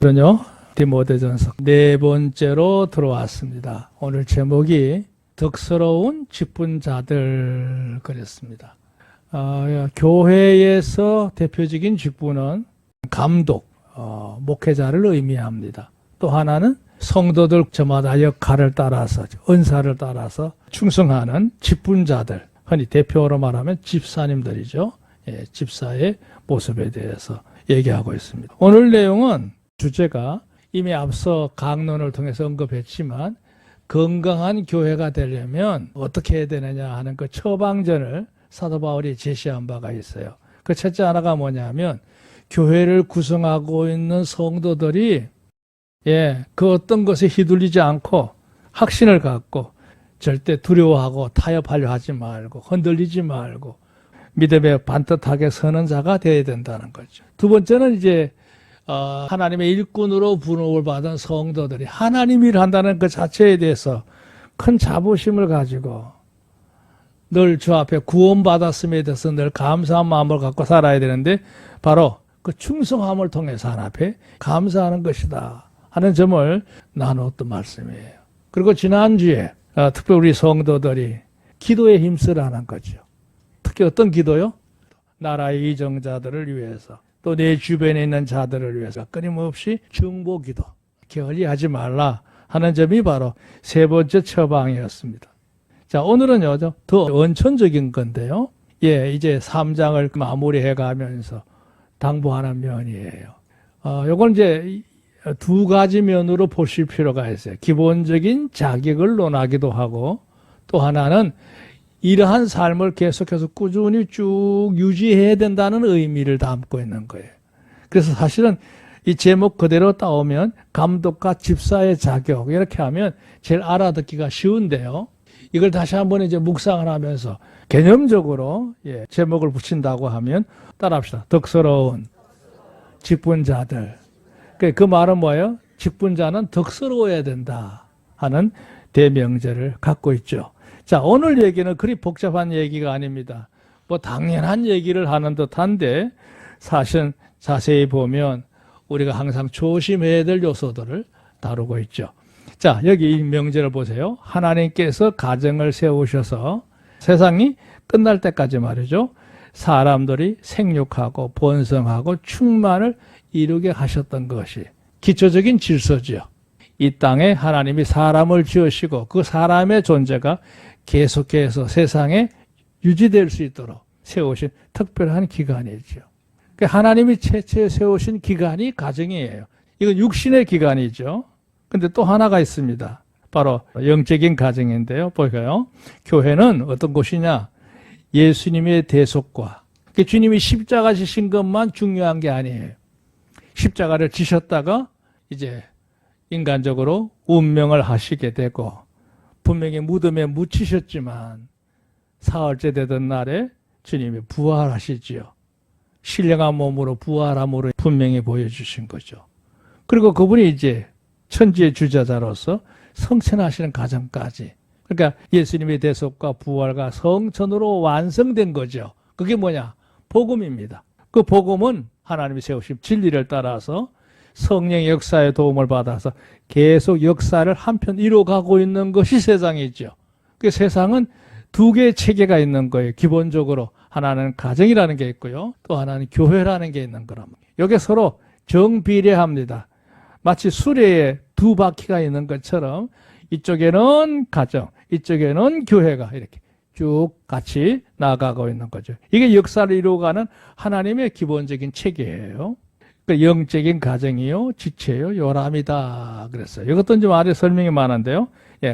그러요 디모데전서 네 번째로 들어왔습니다. 오늘 제목이 덕스러운 직분자들 그랬습니다. 교회에서 대표적인 직분은 감독, 목회자를 의미합니다. 또 하나는 성도들 저마다 역할을 따라서 은사를 따라서 충성하는 직분자들, 흔히 대표로 말하면 집사님들이죠. 집사의 모습에 대해서 얘기하고 있습니다. 오늘 내용은 주제가 이미 앞서 강론을 통해서 언급했지만 건강한 교회가 되려면 어떻게 해야 되느냐 하는 그 처방전을 사도 바울이 제시한 바가 있어요. 그 첫째 하나가 뭐냐면 교회를 구성하고 있는 성도들이 그 어떤 것에 휘둘리지 않고 확신을 갖고 절대 두려워하고 타협하려 하지 말고 흔들리지 말고 믿음에 반듯하게 서는 자가 되어야 된다는 거죠. 두 번째는 이제 하나님의 일꾼으로 부름을 받은 성도들이 하나님 일을 한다는 그 자체에 대해서 큰 자부심을 가지고 늘 주 앞에 구원받았음에 대해서 늘 감사한 마음을 갖고 살아야 되는데 바로 그 충성함을 통해서 하나님 앞에 감사하는 것이다 하는 점을 나누었던 말씀이에요. 그리고 지난주에 특별히 우리 성도들이 기도에 힘쓰라는 거죠. 특히 어떤 기도요? 나라의 이정자들을 위해서 또 내 주변에 있는 자들을 위해서 끊임없이 중보기도 게을리하지 말라 하는 점이 바로 세 번째 처방이었습니다. 자, 오늘은요 더 원천적인 건데요. 이제 3장을 마무리해 가면서 당부하는 면이에요. 요건 이제 두 가지 면으로 보실 필요가 있어요. 기본적인 자격을 논하기도 하고 또 하나는 이러한 삶을 계속해서 꾸준히 쭉 유지해야 된다는 의미를 담고 있는 거예요. 그래서 사실은 이 제목 그대로 따오면 감독과 집사의 자격 이렇게 하면 제일 알아듣기가 쉬운데요. 이걸 다시 한번 이제 묵상을 하면서 개념적으로 제목을 붙인다고 하면 따라합시다. 덕스러운 직분자들. 그 말은 뭐예요? 직분자는 덕스러워야 된다 하는 대명제를 갖고 있죠. 자, 오늘 얘기는 그리 복잡한 얘기가 아닙니다. 뭐 당연한 얘기를 하는 듯한데 사실 자세히 보면 우리가 항상 조심해야 될 요소들을 다루고 있죠. 자, 여기 이 명제를 보세요. 하나님께서 가정을 세우셔서 세상이 끝날 때까지 말이죠. 사람들이 생육하고 번성하고 충만을 이루게 하셨던 것이 기초적인 질서지요. 이 땅에 하나님이 사람을 지으시고 그 사람의 존재가 계속해서 세상에 유지될 수 있도록 세우신 특별한 기관이죠. 하나님이 최초에 세우신 기관이 가정이에요. 이건 육신의 기관이죠. 근데 또 하나가 있습니다. 바로 영적인 가정인데요. 볼까요? 교회는 어떤 곳이냐? 예수님의 대속과 주님이 십자가 지신 것만 중요한 게 아니에요. 십자가를 지셨다가 이제 인간적으로 운명을 하시게 되고 분명히 무덤에 묻히셨지만 사흘째 되던 날에 주님이 부활하시지요. 신령한 몸으로 부활함으로 분명히 보여주신 거죠. 그리고 그분이 이제 천지의 주자자로서 성천하시는 가정까지, 그러니까 예수님의 대속과 부활과 성천으로 완성된 거죠. 그게 뭐냐? 복음입니다. 그 복음은 하나님이 세우신 진리를 따라서 성령의 역사의 도움을 받아서 계속 역사를 한편 이뤄가고 있는 것이 세상이죠. 그 세상은 두 개의 체계가 있는 거예요. 기본적으로 하나는 가정이라는 게 있고요. 또 하나는 교회라는 게 있는 거랍니다. 이게 서로 정비례합니다. 마치 수레에 두 바퀴가 있는 것처럼 이쪽에는 가정, 이쪽에는 교회가 이렇게 쭉 같이 나아가고 있는 거죠. 이게 역사를 이루어가는 하나님의 기본적인 체계예요. 영적인 가정이요, 지체요, 요람이다 그랬어요. 이것도 좀 아래 설명이 많은데요.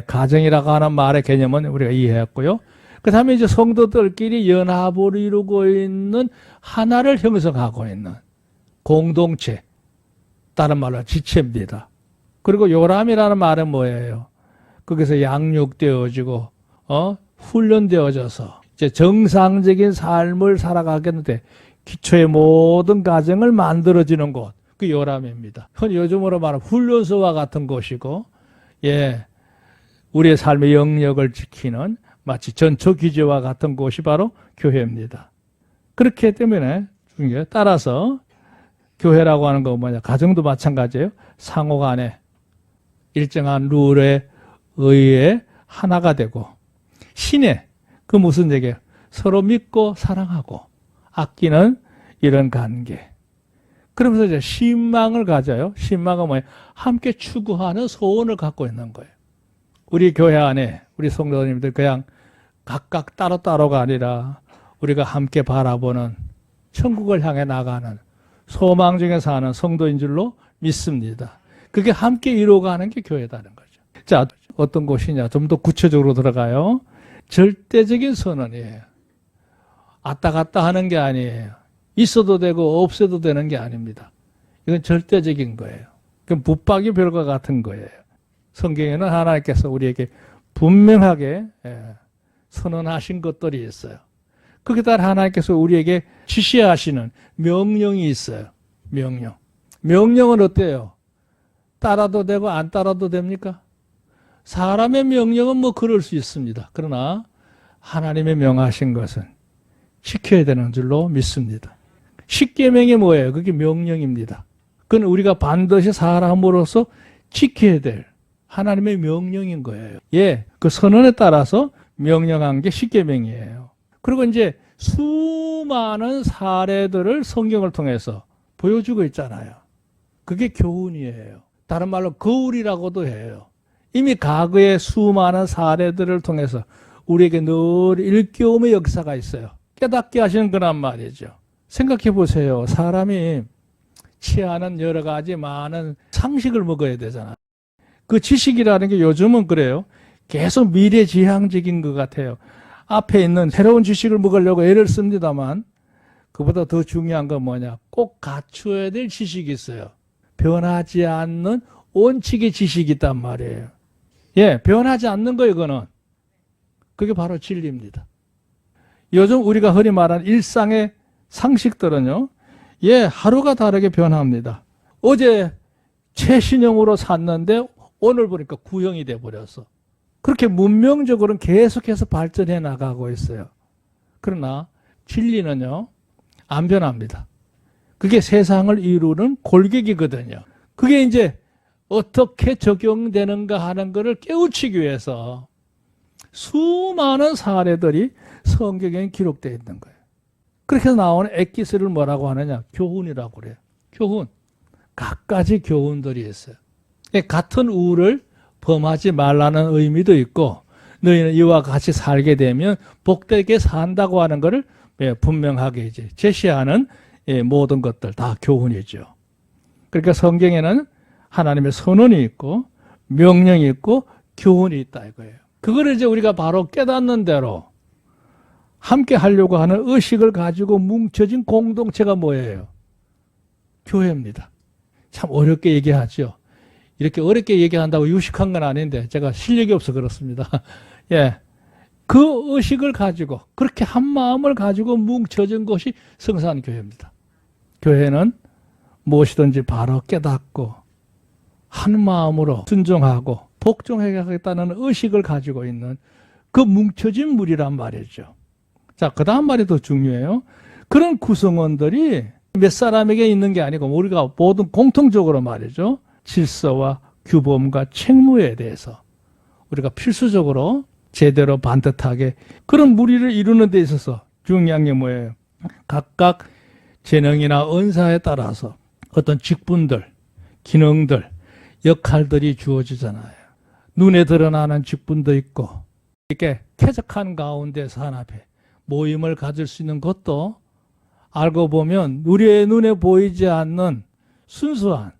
가정이라고 하는 말의 개념은 우리가 이해했고요. 그 다음에 이제 성도들끼리 연합을 이루고 있는 하나를 형성하고 있는 공동체, 다른 말로 지체입니다. 그리고 요람이라는 말은 뭐예요? 거기서 양육되어지고 훈련되어져서 이제 정상적인 삶을 살아가겠는데 기초의 모든 가정을 만들어지는 곳, 그 요람입니다. 흔히 요즘으로 말하면 훈련소와 같은 곳이고, 우리의 삶의 영역을 지키는 마치 전초기지와 같은 곳이 바로 교회입니다. 그렇기 때문에 따라서 교회라고 하는 건 뭐냐? 가정도 마찬가지예요. 상호 간에 일정한 룰에 의해 하나가 되고, 신의 그 무슨 얘기예요? 서로 믿고 사랑하고 아끼는 이런 관계. 그러면서 이제 신망을 가져요. 신망은 뭐예요? 함께 추구하는 소원을 갖고 있는 거예요. 우리 교회 안에 우리 성도님들 그냥 각각 따로따로가 아니라 우리가 함께 바라보는 천국을 향해 나가는 소망 중에 사는 성도인 줄로 믿습니다. 그게 함께 이루어가는 게 교회다는 거죠. 자, 어떤 곳이냐? 좀 더 구체적으로 들어가요. 절대적인 선언이에요. 왔다 갔다 하는 게 아니에요. 있어도 되고 없어도 되는 게 아닙니다. 이건 절대적인 거예요. 그럼 붙박이 별과 같은 거예요. 성경에는 하나님께서 우리에게 분명하게 선언하신 것들이 있어요. 거기에 따라 하나님께서 우리에게 지시하시는 명령이 있어요. 명령. 명령은 어때요? 따라도 되고 안 따라도 됩니까? 사람의 명령은 뭐 그럴 수 있습니다. 그러나 하나님의 명하신 것은 지켜야 되는 줄로 믿습니다. 십계명이 뭐예요? 그게 명령입니다. 그건 우리가 반드시 사람으로서 지켜야 될 하나님의 명령인 거예요. 예, 그 선언에 따라서 명령한 게 십계명이에요. 그리고 이제 수많은 사례들을 성경을 통해서 보여주고 있잖아요. 그게 교훈이에요. 다른 말로 거울이라고도 해요. 이미 과거의 수많은 사례들을 통해서 우리에게 늘 일깨움의 역사가 있어요. 깨닫게 하시는 거란 말이죠. 생각해 보세요. 사람이 취하는 여러 가지 많은 상식을 먹어야 되잖아요. 그 지식이라는 게 요즘은 그래요. 계속 미래지향적인 것 같아요. 앞에 있는 새로운 지식을 먹으려고 애를 씁니다만 그보다 더 중요한 건 뭐냐? 꼭 갖추어야 될 지식이 있어요. 변하지 않는 원칙의 지식이 있단 말이에요. 예, 변하지 않는 거예요, 그거는. 그게 바로 진리입니다. 요즘 우리가 흔히 말하는 일상의 상식들은요, 예, 하루가 다르게 변합니다. 어제 최신형으로 샀는데 오늘 보니까 구형이 돼버렸어. 그렇게 문명적으로는 계속해서 발전해 나가고 있어요. 그러나 진리는요, 안 변합니다. 그게 세상을 이루는 골격이거든요. 그게 이제 어떻게 적용되는가 하는 것을 깨우치기 위해서 수많은 사례들이 성경에 기록되어 있는 거예요. 그렇게 나오는 엑기스를 뭐라고 하느냐? 교훈이라고 그래요. 교훈. 갖가지 교훈들이 있어요. 같은 우를 범하지 말라는 의미도 있고 너희는 이와 같이 살게 되면 복되게 산다고 하는 것을 분명하게 이제 제시하는 모든 것들 다 교훈이죠. 그러니까 성경에는 하나님의 선언이 있고 명령이 있고 교훈이 있다 이거예요. 그거를 이제 우리가 바로 깨닫는 대로 함께 하려고 하는 의식을 가지고 뭉쳐진 공동체가 뭐예요? 교회입니다. 참 어렵게 얘기하죠. 이렇게 어렵게 얘기한다고 유식한 건 아닌데 제가 실력이 없어 그렇습니다. 예, 그 의식을 가지고 그렇게 한 마음을 가지고 뭉쳐진 것이 성산교회입니다. 교회는 무엇이든지 바로 깨닫고 한 마음으로 순종하고 복종해야겠다는 의식을 가지고 있는 그 뭉쳐진 무리란 말이죠. 자, 그 다음 말이 더 중요해요. 그런 구성원들이 몇 사람에게 있는 게 아니고 우리가 모든 공통적으로 말이죠. 질서와 규범과 책무에 대해서 우리가 필수적으로 제대로 반듯하게 그런 무리를 이루는 데 있어서 중요한 게 뭐예요? 각각 재능이나 은사에 따라서 어떤 직분들, 기능들, 역할들이 주어지잖아요. 눈에 드러나는 직분도 있고 이렇게 쾌적한 가운데 산업에 모임을 가질 수 있는 것도 알고 보면 우리의 눈에 보이지 않는 순수한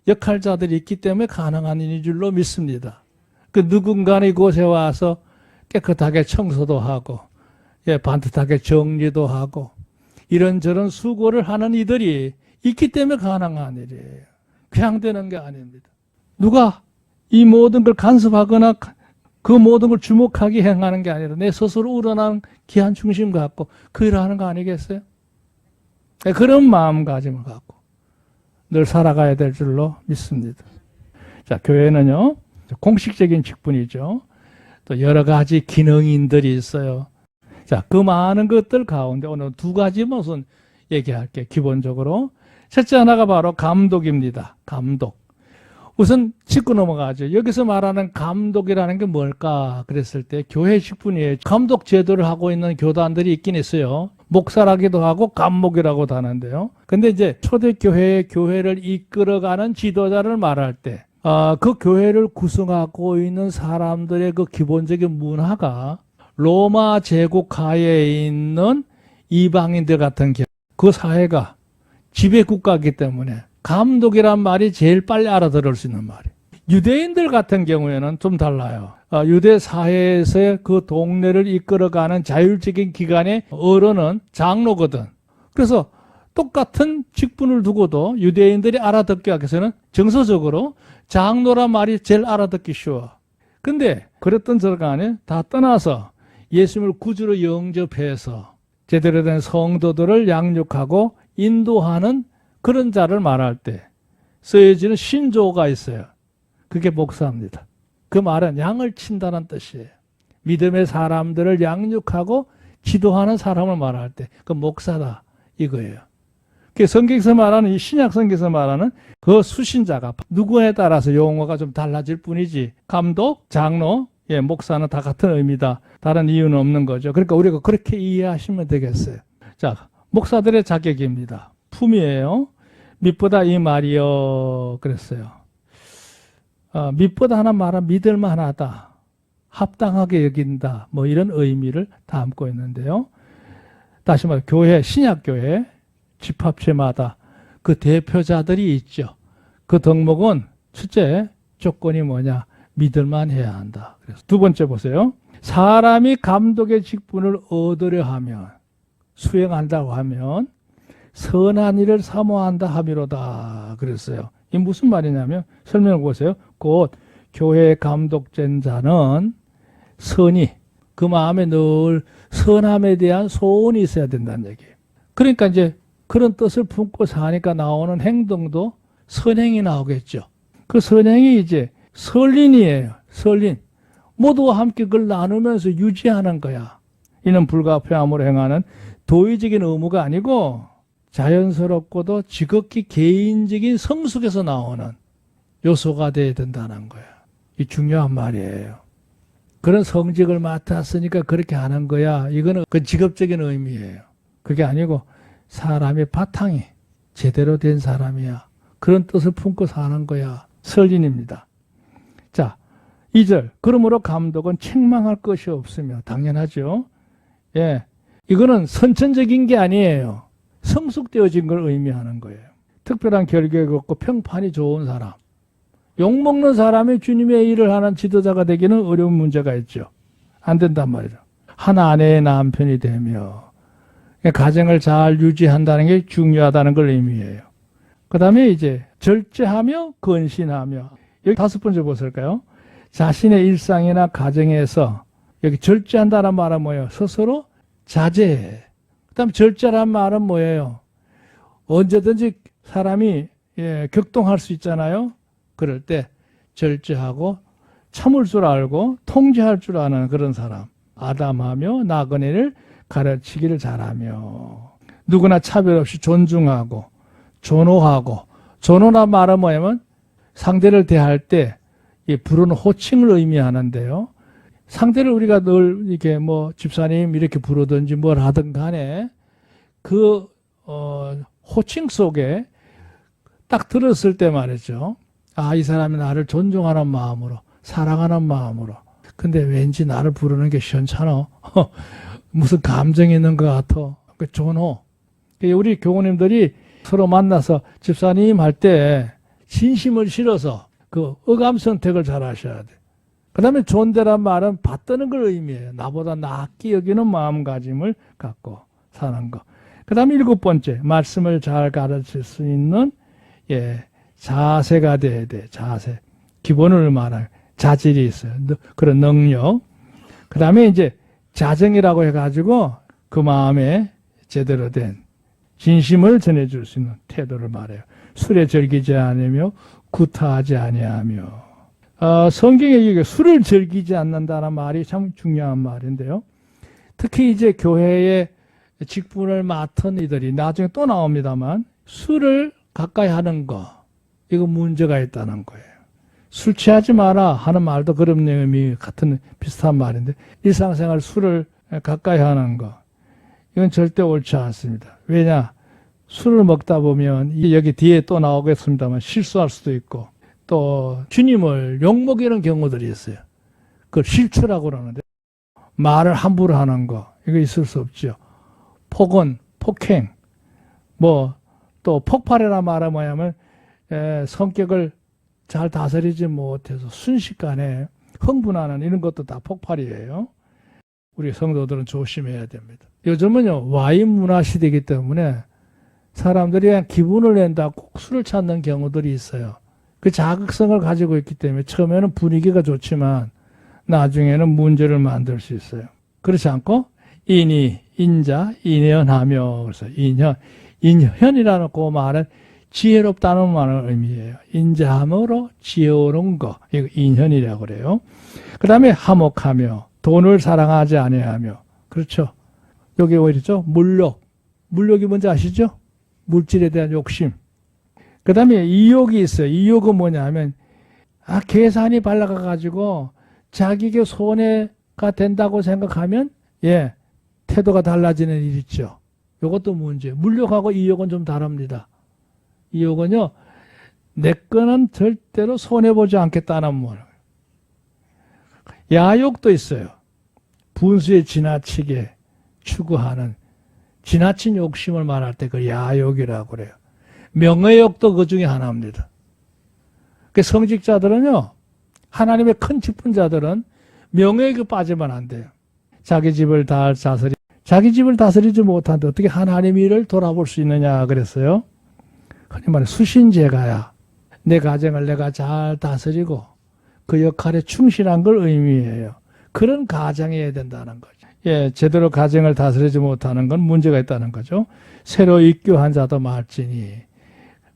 역할자들이 있기 때문에 가능한 일인 줄로 믿습니다. 그 누군가는 이곳에 와서 깨끗하게 청소도 하고 반듯하게 정리도 하고 이런저런 수고를 하는 이들이 있기 때문에 가능한 일이에요. 그냥 되는 게 아닙니다. 누가 이 모든 걸 간섭하거나 그 모든 걸 주목하게 행하는 게 아니라 내 스스로 우러난 귀한 중심 갖고 그 일을 하는 거 아니겠어요? 그런 마음가짐을 갖고 늘 살아가야 될 줄로 믿습니다. 자, 교회는요, 공식적인 직분이죠. 또 여러 가지 기능인들이 있어요. 자, 그 많은 것들 가운데 오늘 두 가지 무슨 얘기할게요. 기본적으로 첫째 하나가 바로 감독입니다. 감독. 우선 짚고 넘어가죠. 여기서 말하는 감독이라는 게 뭘까 그랬을 때 교회 직분이에요. 감독 제도를 하고 있는 교단들이 있긴 있어요. 목사라기도 하고 감목이라고도 하는데요. 근데 이제 초대교회의 교회를 이끌어가는 지도자를 말할 때 그 교회를 구성하고 있는 사람들의 그 기본적인 문화가 로마 제국 하에 있는 이방인들 같은 경우 그 사회가 지배국가이기 때문에 감독이란 말이 제일 빨리 알아들을 수 있는 말이에요. 유대인들 같은 경우에는 좀 달라요. 유대 사회에서의 그 동네를 이끌어가는 자율적인 기관의 어른은 장로거든. 그래서 똑같은 직분을 두고도 유대인들이 알아듣기 위해서는 정서적으로 장로란 말이 제일 알아듣기 쉬워. 근데 그랬던 저간에 다 떠나서 예수님을 구주로 영접해서 제대로 된 성도들을 양육하고 인도하는 그런 자를 말할 때 쓰여지는 신조어가 있어요. 그게 목사입니다. 그 말은 양을 친다는 뜻이에요. 믿음의 사람들을 양육하고 지도하는 사람을 말할 때 그 목사다 이거예요. 그 성경에서 말하는 이 신약 성경에서 말하는 그 수신자가 누구에 따라서 용어가 좀 달라질 뿐이지 감독, 장로, 목사는 다 같은 의미다. 다른 이유는 없는 거죠. 그러니까 우리가 그렇게 이해하시면 되겠어요. 자, 목사들의 자격입니다. 품이에요. 믿보다 이 말이요 그랬어요. 믿보다 하는 말은 믿을만하다. 합당하게 여긴다. 뭐 이런 의미를 담고 있는데요. 다시 말해 교회, 신약교회 집합체마다 그 대표자들이 있죠. 그 덕목은 첫째 조건이 뭐냐? 믿을만 해야 한다. 그래서 두 번째 보세요. 사람이 감독의 직분을 얻으려 하면 수행한다고 하면 선한 일을 사모한다 함이로다 그랬어요. 이게 무슨 말이냐면 설명을 보세요. 곧 교회 감독된 자는 선이 그 마음에 늘 선함에 대한 소원이 있어야 된다는 얘기예요. 그러니까 이제 그런 뜻을 품고 사니까 나오는 행동도 선행이 나오겠죠. 그 선행이 이제 설린이에요. 설린. 모두와 함께 그걸 나누면서 유지하는 거야. 이는 불가피함으로 행하는 도의적인 의무가 아니고 자연스럽고도 지극히 개인적인 성숙에서 나오는 요소가 돼야 된다는 거야. 이 중요한 말이에요. 그런 성직을 맡았으니까 그렇게 하는 거야. 이거는 그 직업적인 의미예요. 그게 아니고 사람의 바탕이 제대로 된 사람이야. 그런 뜻을 품고 사는 거야. 설린입니다. 자, 2절. 그러므로 감독은 책망할 것이 없으며 당연하죠. 예, 이거는 선천적인 게 아니에요. 성숙되어진 걸 의미하는 거예요. 특별한 결격이 없고 평판이 좋은 사람. 욕먹는 사람이 주님의 일을 하는 지도자가 되기는 어려운 문제가 있죠. 안 된단 말이죠. 한 아내의 남편이 되며 가정을 잘 유지한다는 게 중요하다는 걸 의미해요. 그 다음에 이제 절제하며 근신하며 여기 5번째 보실까요? 자신의 일상이나 가정에서 여기 절제한다는 말은 뭐예요? 스스로 자제해. 그 다음에 절제란 말은 뭐예요? 언제든지 사람이 격동할 수 있잖아요. 그럴 때 절제하고 참을 줄 알고 통제할 줄 아는 그런 사람. 아담하며 나그네를 가르치기를 잘하며 누구나 차별 없이 존중하고 존호하고 존호란 말은 뭐냐면 상대를 대할 때 부르는 호칭을 의미하는데요. 상대를 우리가 늘 이렇게 뭐 집사님 이렇게 부르든지 뭘 하든 간에 그 호칭 속에 딱 들었을 때 말이죠. 아, 이 사람이 나를 존중하는 마음으로 사랑하는 마음으로 근데 왠지 나를 부르는 게 시원찮아. 무슨 감정이 있는 것 같아. 그 존호. 우리 교우님들이 서로 만나서 집사님 할 때 진심을 실어서 그 어감 선택을 잘 하셔야 돼. 그 다음에 존대란 말은 받드는 걸 의미해요. 나보다 낫게 여기는 마음가짐을 갖고 사는 거. 그 다음에 7번째, 말씀을 잘 가르칠 수 있는 자세가 돼야 돼. 자세. 기본을 말할 자질이 있어요. 그런 능력. 그 다음에 이제 자정이라고 해가지고 그 마음에 제대로 된 진심을 전해줄 수 있는 태도를 말해요. 술에 즐기지 않으며 구타하지 아니하며. 성경에 이게 술을 즐기지 않는다는 말이 참 중요한 말인데요. 특히 이제 교회의 직분을 맡은 이들이 나중에 또 나옵니다만 술을 가까이 하는 거, 이거 문제가 있다는 거예요. 술 취하지 마라 하는 말도 그런 의미 같은 비슷한 말인데, 일상생활 술을 가까이 하는 거, 이건 절대 옳지 않습니다. 왜냐? 술을 먹다 보면 여기 뒤에 또 나오겠습니다만 실수할 수도 있고, 또 주님을 욕먹이는 경우들이 있어요. 그걸 실추라고 그러는데, 말을 함부로 하는 거, 이거 있을 수 없죠. 폭언, 폭행, 또 폭발이라 말하면 뭐냐면 성격을 잘 다스리지 못해서 순식간에 흥분하는 이런 것도 다 폭발이에요. 우리 성도들은 조심해야 됩니다. 요즘은요, 와인 문화 시대이기 때문에 사람들이 그냥 기분을 낸다고 꼭 술을 찾는 경우들이 있어요. 그 자극성을 가지고 있기 때문에 처음에는 분위기가 좋지만 나중에는 문제를 만들 수 있어요. 그렇지 않고 인이, 인자, 인연하며, 그래서 인현이라는 그 말은 지혜롭다는 말을 의미해요. 인자함으로 지혜로운 거, 이거 인현이라고 그래요. 그 다음에 화목하며, 돈을 사랑하지 아니하며, 그렇죠. 여기 왜 이랬죠? 물욕이 뭔지 아시죠? 물질에 대한 욕심. 그 다음에 이욕이 있어요. 이욕은 뭐냐면, 계산이 발라가가지고 자기에게 손해가 된다고 생각하면, 태도가 달라지는 일 있죠. 이것도 문제예요. 물욕하고 이욕은 좀 다릅니다. 이욕은요, 내 거는 절대로 손해보지 않겠다는 말. 야욕도 있어요. 분수에 지나치게 추구하는 지나친 욕심을 말할 때 그 야욕이라고 그래요. 명예욕도 그 중에 하나입니다. 그 성직자들은요, 하나님의 큰 직분자들은 명예욕에 빠지면 안 돼요. 자기 집을 자기 집을 다스리지 못하는데 어떻게 하나님 일을 돌아볼 수 있느냐 그랬어요. 흔히 말해 수신제가야 내 가정을 내가 잘 다스리고 그 역할에 충실한 걸 의미해요. 그런 가정이어야 된다는 거죠. 제대로 가정을 다스리지 못하는 건 문제가 있다는 거죠. 새로 입교한 자도 말지니.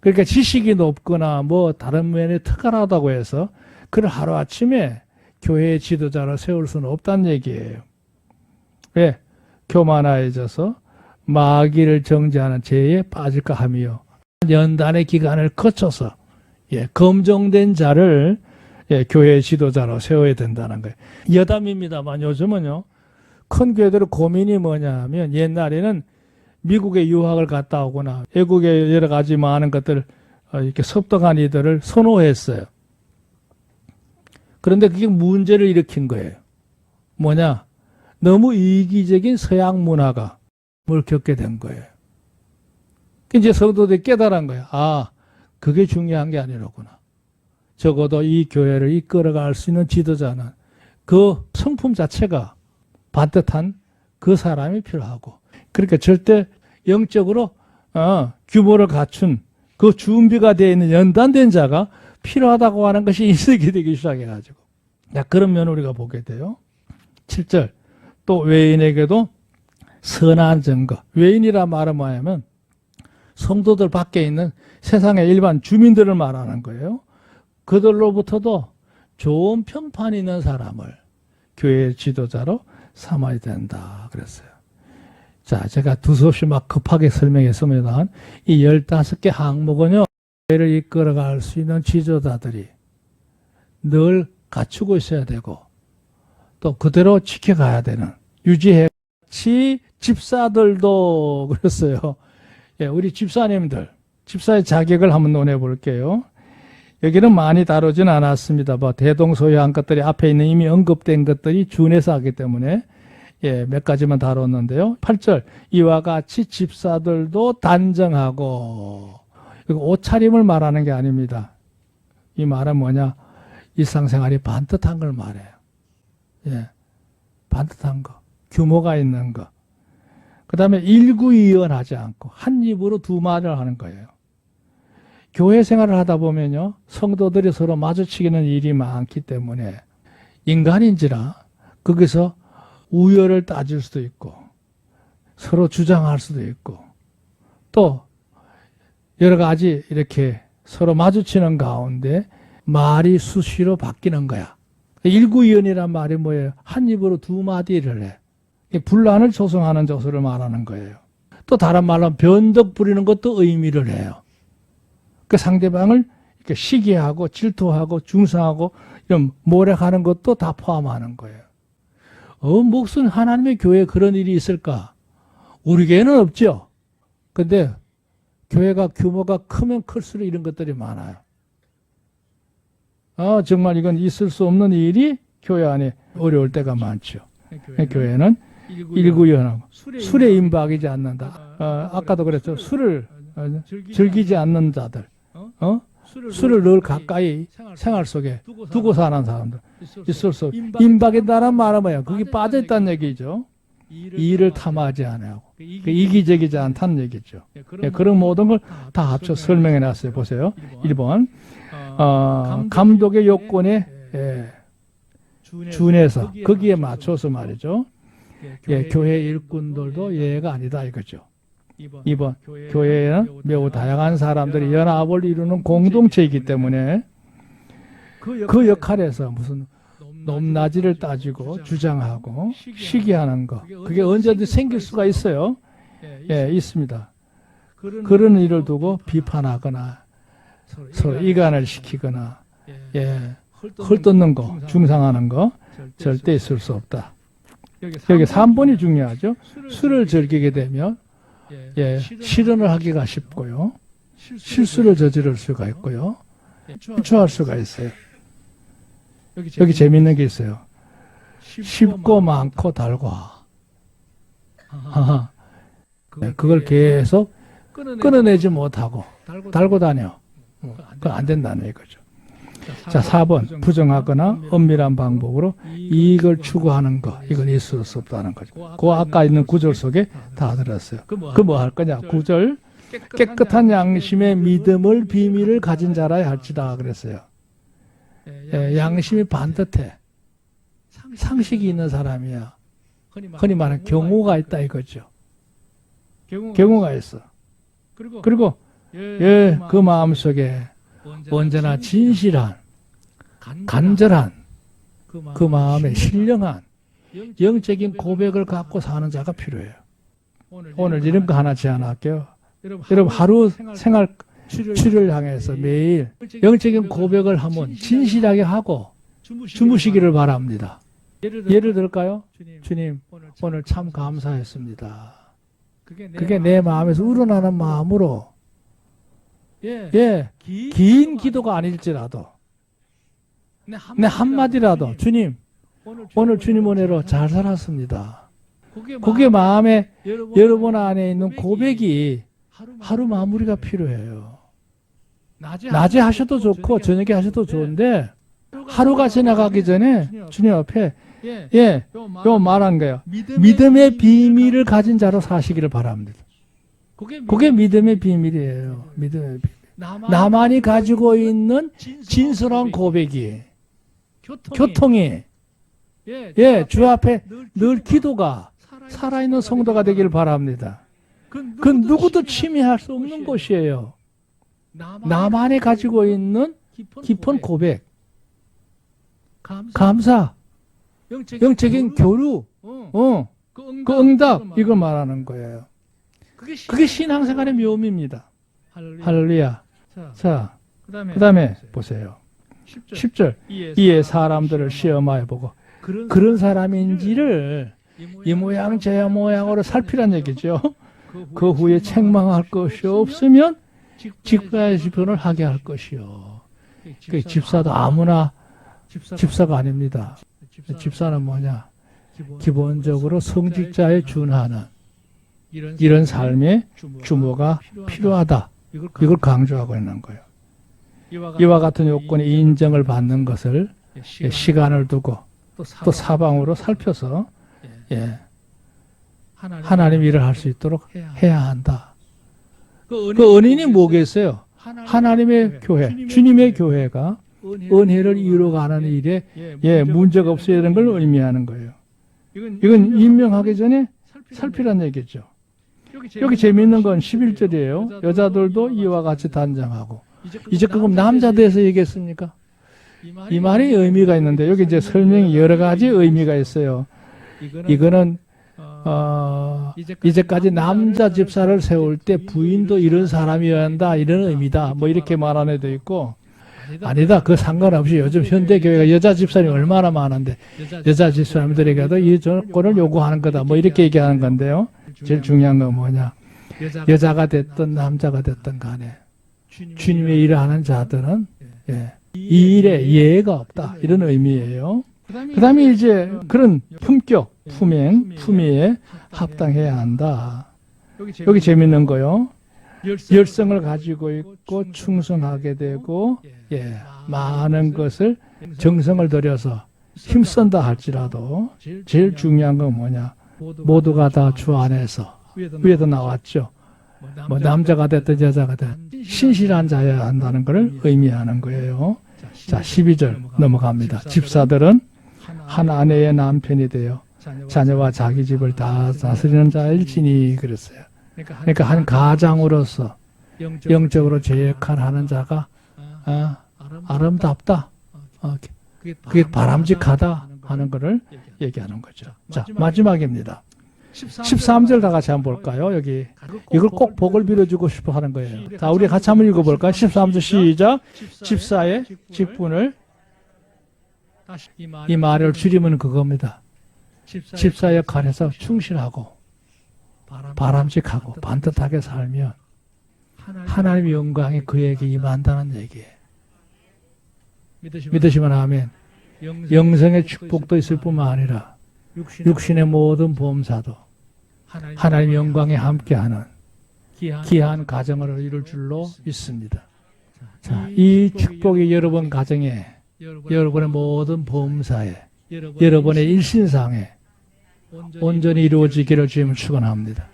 그러니까 지식이 높거나 다른 면에 특별하다고 해서 그를 하루아침에 교회의 지도자로 세울 수는 없다는 얘기예요. 왜? 교만해져서 마귀를 정죄하는 죄에 빠질까 하며 연단의 기간을 거쳐서 검증된 자를 교회의 지도자로 세워야 된다는 거예요. 여담입니다만 요즘은요, 큰 교회들의 고민이 뭐냐 하면 옛날에는 미국에 유학을 갔다 오거나 외국의 여러 가지 많은 것들 이렇게 섭득한 이들을 선호했어요. 그런데 그게 문제를 일으킨 거예요. 뭐냐? 너무 이기적인 서양 문화가 뭘 겪게 된 거예요. 이제 성도들이 깨달은 거예요. 그게 중요한 게 아니로구나. 적어도 이 교회를 이끌어갈 수 있는 지도자는 그 성품 자체가 반듯한 그 사람이 필요하고, 그러니까 절대 영적으로 규모를 갖춘 그 준비가 되어 있는 연단된 자가 필요하다고 하는 것이 인식이 되기 시작해가지고, 그런 면을 우리가 보게 돼요. 7절. 또 외인에게도 선한 증거. 외인이라 말은 뭐냐면 성도들 밖에 있는 세상의 일반 주민들을 말하는 거예요. 그들로부터도 좋은 평판이 있는 사람을 교회의 지도자로 삼아야 된다 그랬어요. 자, 제가 두서없이 막 급하게 설명했습니다만 이 15개 항목은요, 교회를 이끌어갈 수 있는 지도자들이 늘 갖추고 있어야 되고 또 그대로 지켜가야 되는, 유지해. 같이 집사들도 그랬어요. 우리 집사님들, 집사의 자격을 한번 논해 볼게요. 여기는 많이 다루진 않았습니다. 대동소이한 것들이 앞에 있는 이미 언급된 것들이 준해서 하기 때문에 몇 가지만 다뤘는데요. 8절. 이와 같이 집사들도 단정하고, 이거 옷차림을 말하는 게 아닙니다. 이 말은 뭐냐? 일상생활이 반듯한 걸 말해요. 반듯한 거, 규모가 있는 거. 그 다음에 일구이연하지 않고 한 입으로 두 말을 하는 거예요. 교회 생활을 하다 보면요, 성도들이 서로 마주치기는 일이 많기 때문에 인간인지라 거기서 우열을 따질 수도 있고 서로 주장할 수도 있고 또 여러 가지 이렇게 서로 마주치는 가운데 말이 수시로 바뀌는 거야. 일구이연이란 말이 뭐예요? 한 입으로 두 마디를 해. 분란을 조성하는 조서를 말하는 거예요. 또 다른 말로 변덕 부리는 것도 의미를 해요. 그 상대방을 이렇게 시기하고 질투하고 중상하고 이런 모략하는 것도 다 포함하는 거예요. 무슨 하나님의 교회에 그런 일이 있을까? 우리 교회는 없죠. 근데 교회가 규모가 크면 클수록 이런 것들이 많아요. 정말 이건 있을 수 없는 일이 교회 안에 어려울 때가 많죠. 교회는 일구연하고 술에 임박이지 않는다. 아까도 그랬죠. 술을 즐기지 않는 자들, 술을 늘 가까이 생활 속에 두고 사는 사람들 있을 수 없고, 임박이다라는 말은 뭐야? 그게 빠져있다는 얘기죠. 이를 탐하지 않아요. 이기적이지 않다는 얘기죠. 그런 모든 걸 다 합쳐 설명해 놨어요. 보세요. 1번 감독의 요건에 준해서 거기에 맞춰서 말이죠. 교회 일꾼들도 예외가 아니다 이거죠. 2번 교회에는 매우 다양한 사람들이 연합을 이루는 공동체이기 때문에 그 역할에서 무슨 높낮이를 따지고 주장하고 시기하는 거, 그게 언제든지 생길 수가 있어요. 있습니다. 그런 일을 두고 비판하거나 서로 이간을 시키거나 헐뜯는 거, 중상하는 거 절대 있을 수 없다. 여기 3번이 중요하죠. 술을 즐기게 되면 실언을 하기가 쉽고요. 실수를 저지를 수가 있고요. 실추할 수가 있어요. 여기 재미있는 게 있어요. 쉽고 많고 달고. 그걸 계속 끊어내지 못하고 달고 다녀. 그건 안 된다는 얘기죠. 자, 4번 부정하거나 엄밀한 방법으로 이익을 추구하는 것, 이건 있을 수 없다는 거죠. 그 아까 있는 구절 속에 다 들었어요. 그 뭐 할 거냐? 9절 깨끗한 양심의 믿음을 비밀을 가진 자라야 할지다 그랬어요. 양심이 반듯해. 상식이 있는 사람이야. 흔히 말하는 경우가 있다 이거죠. 경우가 있어. 그리고 그 마음속에 언제나 진실한, 간절한, 그 마음에 신령한 영적인 고백을 갖고 사는 자가 필요해요. 오늘 이런 거 하나 제안할게요. 여러분 하루 생활 추를 향해서 매일 영적인 고백을 한번 진실하게 하고 주무시기를 바랍니다. 예를 들까요? 주님, 오늘 참 감사했습니다. 그게 내 마음에서 우러나는 마음으로 긴 기도가 아닐지라도 내 한마디라도 주님, 오늘 주님 은혜로 잘 살았습니다. 그게 마음에 여러분 안에 있는 고백이 하루 마무리가 필요해요. 낮에 하셔도 좋고 저녁에 하셔도 좋은데 하루가 지나가기 전에 주님 앞에 요 말한 거예요. 믿음의 비밀을 가진 자로 사시기를 바랍니다. 그게 믿음의 비밀이에요. 믿음의 비밀. 나만이 가지고 있는 진솔한 고백이, 교통이, 주 앞에 늘 기도가 살아있는 성도가 되기를 바랍니다. 그 누구도 침해할 수 없는 것이에요. 나만이 가지고 있는 깊은 고백, 감사, 영적인 교류, 그 응답, 이걸 말하는 거예요. 그게 신앙생활의 묘미입니다. 할렐루야. 자, 그 다음에 보세요. 10절. 이에 사람들을 시험하여 보고 그런 사람인지를 이 모양 저 모양으로 살피란 얘기죠. 그 후에 책망할 것이 없으면 직분의 지편을 하게 할 것이요. 그 집사도 아무나 집사가 아닙니다. 집사는 뭐냐? 기본적으로 성직자에 준하는 이런 삶의 주모가 필요하다. 이걸 강조하고 있는 거예요. 이와 같은 요건이 인정을 받는 것을 시간을 두고 또 사방으로 살펴서 하나님 일을 할 수 있도록 해야 한다. 그 은인이 뭐겠어요? 하나님의 교회, 주님의 교회가 은혜를 이루어가는 일에 문제가 없어야 되는 걸 의미하는 거예요. 이건 임명하기 전에 살피란 얘기죠. 여기 재미있는 건 11절이에요. 여자들도 이와 같이 단장하고. 이제 그럼 남자 대해서 얘기했습니까? 이 말이 의미가 있는데 여기 이제 설명이 여러 가지 의미가 있어요. 이거는 이제까지 남자 집사를 세울 때 부인도 이런 사람이어야 한다 이런 의미다 뭐 이렇게 말한 애도 있고 아니다 그 상관없이 요즘 현대교회가 여자 집사님이 얼마나 많은데 여자 집사님들에게도 이 조건을 요구하는 거다 뭐 이렇게 얘기하는 건데요. 제일 중요한 건 뭐냐, 여자가 됐든 남자가 됐든 간에 주님의 일을 하는 자들은 이 일에 예외가 없다 이런 의미예요. 그 다음에 이제 그런 품격, 품행, 품위에 합당해야 한다. 여기 재밌는 거요. 열성을 가지고 있고 충성하게 되고 많은 것을 정성을 들여서 힘쓴다 할지라도 제일 중요한 건 뭐냐, 모두가 다 주 안에서 위에도 나왔죠. 뭐 남자가 됐든 여자가 됐든 신실한 자여야 한다는 것을 의미하는 거예요. 자, 12절 넘어갑니다. 집사들은 한 아내의 남편이 되어 자녀와 자기 집을 다 다스리는 자일지니 그랬어요. 그러니까 한 가장으로서 영적으로 제 역할을 하는 자가 아름답다, 그게 바람직하다 하는 것을 얘기하는 거죠. 자, 마지막입니다. 13절 다 같이 한번 볼까요? 여기 이걸 꼭 복을 빌어주고 싶어 하는 거예요. 자, 우리 같이 한번 읽어볼까요? 13절 시작. 집사의 직분을, 이 말을 줄이면 그겁니다. 집사 역할에서 충실하고 바람직하고 반듯하게 살면 하나님의 영광이 그에게 임한다는 얘기예요. 믿으시면 아멘. 영생의 축복도 있을 뿐만 아니라 육신의 모든 보험사도 하나님의 영광에 함께하는 귀한 가정을 이룰 줄로 믿습니다. 자, 이 축복이 여러분 가정에, 여러분의 모든 보험사에, 여러분의 일신상에 온전히 이루어지기를 주님을 축원합니다.